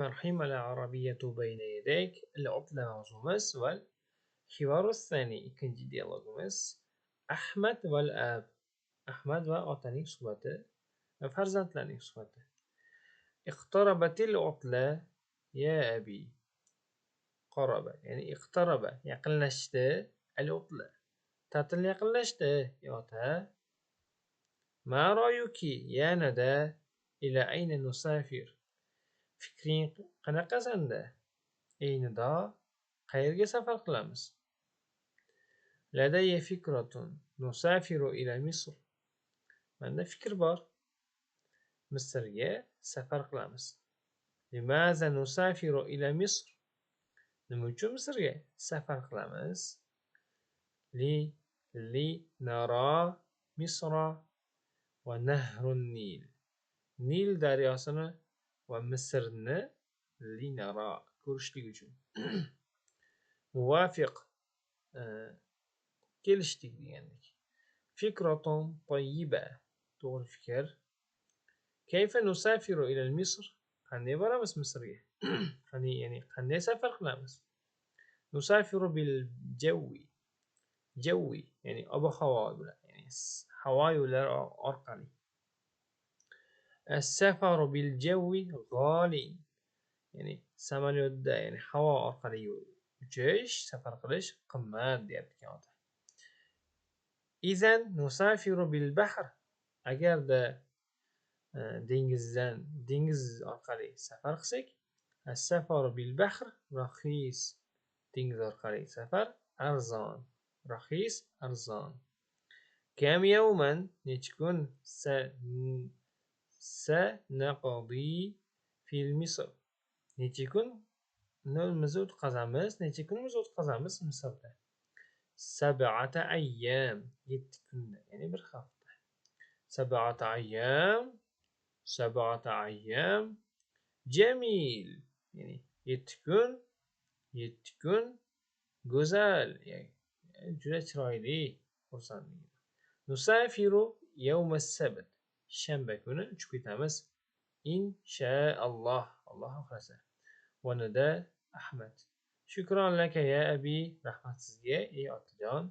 الرحيم العربية بين يديك العطلة mavzumiz va hivaru thani ikkinchi dialogimiz Ahmad val ab. Ahmad va otaning suhbati va farzandlarning suhbati. Iqtarabatil utla ya abi. Qaraba ya'ni iqtaraba yaqinlashdi al utla. Ta'til yaqinlashdi ey ota. Ma ra'yuki ya nada ila ayna nusafir. Fikring qanaqa sanda? Ey nido, qayerga safar qilamiz? Ladayya fikratun nusafiru ila Misr. Menda fikr bor. Misrga safar qilamiz. Limaza nusafiru ila Misr? Nima uchun Misrga safar qilamiz? Li nara Misra va nahrun Nil. Nil daryosini va Misrni li nara ko'rishlik uchun. Muvafiq kelishdik degandik. Fikratun tayyiba. To'g'ri fikr. Kayfa nusafiru ila Misr? Qanday boramiz Misrga? Qanday safar qilamiz? Nusafiru bil jawi. Jawi ya'ni ob-havo bilan, ya'ni havo yo'llari orqali. As-safaru bil jawi ghalin. Ya'ni samolyotda, ya'ni havo orqali uchish, safar qilish qimmat deyapti ota. Izan nusafiru bil bahr. Agarda dengiz orqali safar qilsak, as-safaru bil bahr rakhis. Dengiz orqali safar arzon. Rakhis arzon. Kam yawman necha kun sanaqdi fil Misr. Necha kunimizni o'tkazamiz Misrda? Sab'ata ayyam. 7 kunda, ya'ni bir hafta. Sab'ata ayyam. Jamil. Ya'ni 7 kun go'zal, ya'ni juda chiroyli, xursand. Nusafiru yawm as-sabt. Shanba kuni uchib ketamiz. Inshaalloh, Alloh xohlasa. Va nada Ahmad. Shukron laka ya abi. Rahmat sizga ey otajon.